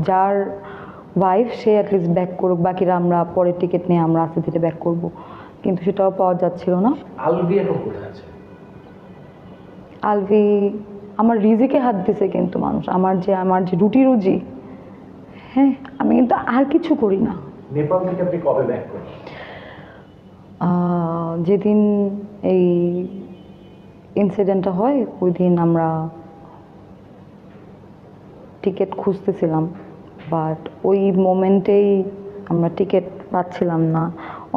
যার ওয়াইফ সে at least back করুক, বাকিরা আমরা পরের টিকিট নিয়ে আমরা আস্তে ধীরে ব্যাক করব, কিন্তু সেটাও পাওয়া যাচ্ছিল না। আলভি এখন কোথায় আছে? আলভি আমার রিজিকে হাত দিছে কিন্তু মানুষ, আমার যে রুটি রুজি, হ্যাঁ আমি কিন্তু আর কিছু করি না। নেপাল থেকে আপনি কবে ব্যাক করেন? যেদিন এই ইনসিডেন্টটা হয় ওই দিন আমরা টিকিট খুঁজতেছিলাম, বাট ওই মোমেন্টেই আমরা টিকিট পাচ্ছিলাম না।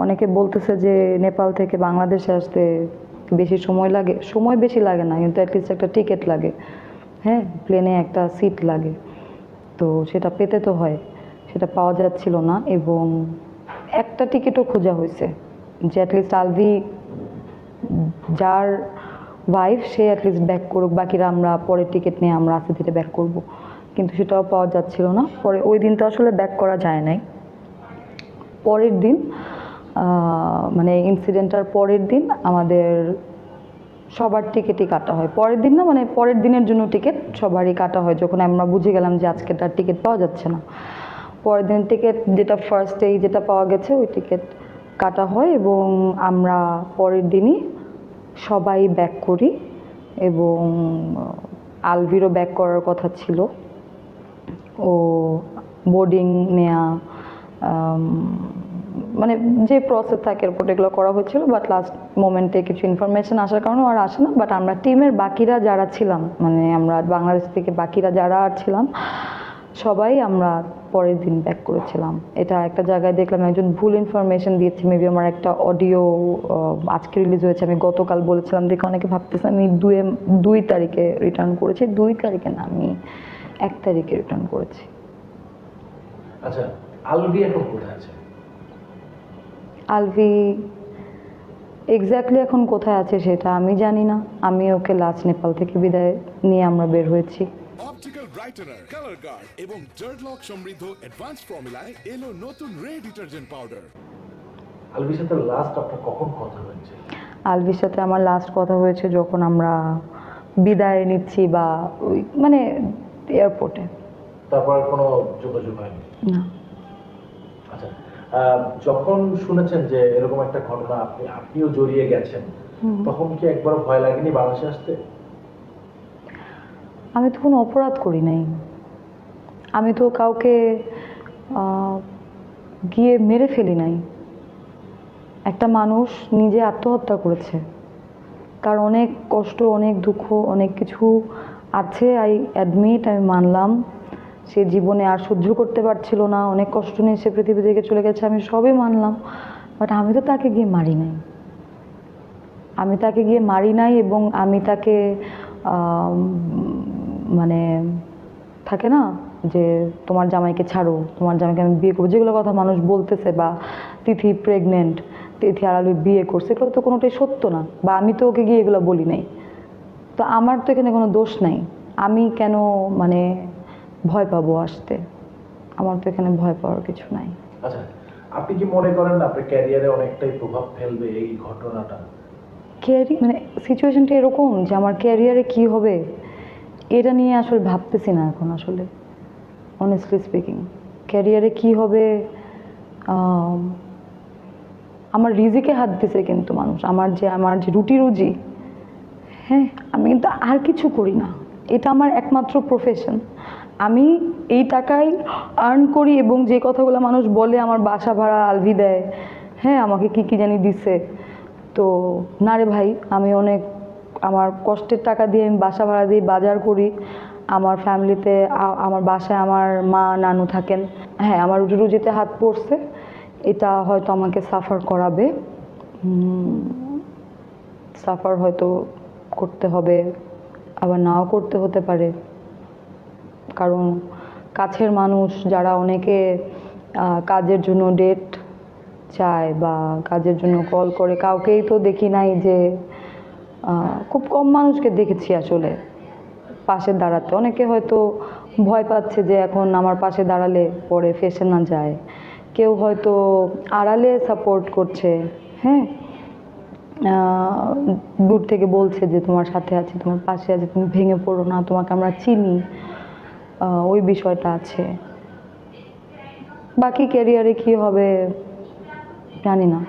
অনেকে বলতেছে যে নেপাল থেকে বাংলাদেশে আসতে বেশি সময় লাগে, সময় বেশি লাগে না, কিন্তু অ্যাটলিস্ট একটা টিকিট লাগে, হ্যাঁ প্লেনে একটা সিট লাগে, তো সেটা পেতে তো হয়, সেটা পাওয়া যাচ্ছিল না। এবং একটা টিকিটও খোঁজা হয়েছে যে অ্যাটলিস্ট আলভি যার ওয়াইফ সে অ্যাটলিস্ট ব্যাক করুক, বাকিরা আমরা পরের টিকিট নিয়ে আমরা আস্তে ধীরে ব্যাক করব, কিন্তু সেটাও পাওয়া যাচ্ছিল না। পরে ওই দিন তো আসলে ব্যাক করা যায় নাই। পরের দিন মানে ইনসিডেন্টটার পরের দিন আমাদের সবার টিকিটই কাটা হয়। পরের দিন না, মানে পরের দিনের জন্য টিকিট সবারই কাটা হয়, যখন আমরা বুঝে গেলাম যে আজকে তার টিকিট পাওয়া যাচ্ছে না। পরের দিন টিকিট যেটা ফার্স্টেই যেটা পাওয়া গেছে ওই টিকিট কাটা হয় এবং আমরা পরের দিনই সবাই ব্যাক করি। এবং আলভিরও ব্যাক করার কথা ছিল, ও বোর্ডিং নেয়া মানে যে প্রসেস থাকে এরপর এগুলো করা হচ্ছিল, বাট লাস্ট মোমেন্টে কিছু ইনফরমেশন আসার কারণে আর আসে না। বাট আমরা টিমের বাকিরা যারা ছিলাম, মানে আমরা বাংলাদেশ থেকে বাকিরা যারা আর ছিলাম সবাই আমরা পরের দিন ব্যাক করেছিলাম। এটা একটা জায়গায় দেখলাম একজন ভুল ইনফরমেশন দিয়েছে, মেবি আমার একটা অডিও আজকে রিলিজ হয়েছে, আমি গতকাল বলেছিলাম দেখে অনেকে ভাবতেছে আমি 2 তারিখে রিটার্ন করেছি। 2 তারিখে না, আমি 1 তারিখে রিটার্ন করেছি। আচ্ছা, আলভি এখন কোথায় আছে? আলভি এক্স্যাক্টলি এখন কোথায় আছে সেটা আমি জানি না। আমি ওকে লাস্ট নেপাল থেকে বিদায় নিয়ে আমরা বের হয়েছি। অপটিক্যাল ব্রাইটেনার, কালার গার্ড এবং জার্ড লক সমৃদ্ধ অ্যাডভান্সড ফর্মুলায় এলো নতুন রে ডিটারজেন্ট পাউডার। আলভির সাথে লাস্ট আপনার কখন কথা হয়েছে? আলভির সাথে আমার লাস্ট কথা হয়েছে যখন আমরা বিদায় নিচ্ছি, বা ওই মানে এয়ারপোর্টে। তারপর কোনো যোগাযোগ হয়নি? না। আচ্ছা, যখন শুনেছেন যে এরকম একটা ঘটনা আপনিও জড়িয়ে গেছেন, তখন কি একবার ভয় লাগেনি বাংলাদেশে আসতে? আমি তো কোনো অপরাধ করি নাই, আমি তো কাউকে গিয়ে মেরে ফেলি নাই। একটা মানুষ নিজে আত্মহত্যা করেছে, তার অনেক কষ্ট, অনেক দুঃখ, অনেক কিছু আছে, আই অ্যাডমিট, আমি মানলাম। সে জীবনে আর সহ্য করতে পারছিল না, অনেক কষ্ট নিয়ে সে পৃথিবী থেকে চলে গেছে, আমি সবই মানলাম। বাট আমি তো তাকে গিয়ে মারি নাই, আমি তাকে গিয়ে মারি নাই। এবং আমি তাকে মানে থাকে না যে তোমার জামাইকে ছাড়ো, তোমার জামাইকে আমি বিয়ে করবো, যেগুলো কথা মানুষ বলতেছে, বা তিথি প্রেগনেন্ট, তিথি আর আলু বিয়ে করছে, এগুলো তো কোনোটাই সত্য না, বা আমি তো ওকে গিয়ে এগুলো বলি নাই। তো আমার তো এখানে কোনো দোষ নাই, আমি কেন মানে ভয় পাবো আসতে? আমার তো এখানে ভয় পাওয়ার কিছু নাই। আচ্ছা, আপনি কি মনে করেন না আপনার ক্যারিয়ারে অনেকটাই প্রভাব ফেলবে এই ঘটনাটা? মানে সিচুয়েশনটা এরকম যে আমার ক্যারিয়ারে কি হবে এটা নিয়ে আসলে ভাবতেছি না এখন। আসলে অনেস্টলি স্পিকিং, ক্যারিয়ারে কি হবে, আমার রিজিকে হাত দিছে কিন্তু মানুষ, আমার যে রুটি রুজি, হ্যাঁ আমি কিন্তু আর কিছু করি না, এটা আমার একমাত্র প্রফেশন। আমি এই টাকায় আর্ন করি, এবং যে কথাগুলো মানুষ বলে আমার বাসা ভাড়া আলভি দেয়, হ্যাঁ আমাকে কি জানি দিছে, তো না রে ভাই, আমি অনেক আমার কষ্টের টাকা দিয়ে আমি বাসা ভাড়া দিই, বাজার করি, আমার ফ্যামিলিতে আমার বাসায় আমার মা নানু থাকেন। হ্যাঁ আমার রুজি রুজিতে হাত পড়ছে, এটা হয়তো আমাকে সাফার করাবে, সাফার হয়তো করতে হবে, আবার নাও করতে হতে পারে। কারণ কাছের মানুষ যারা অনেকে কাজের জন্য ডেট চায় বা কাজের জন্য কল করে, কাউকেই তো দেখি নাই যে, খুব কম মানুষকে দেখেছি আসলে পাশে দাঁড়াতে। অনেকে হয়তো ভয় পাচ্ছে যে এখন আমার পাশে দাঁড়ালে পরে ফেসে না যায়, কেউ হয়তো আড়ালে সাপোর্ট করছে, হ্যাঁ দূর থেকে বলছে যে তোমার সাথে আছি, তোমার পাশে আছে, তুমি ভেঙে পড়ো না, তোমাকে আমরা চিনি, ওই বিষয়টা আছে। বাকি ক্যারিয়ারে কি হবে জানি না।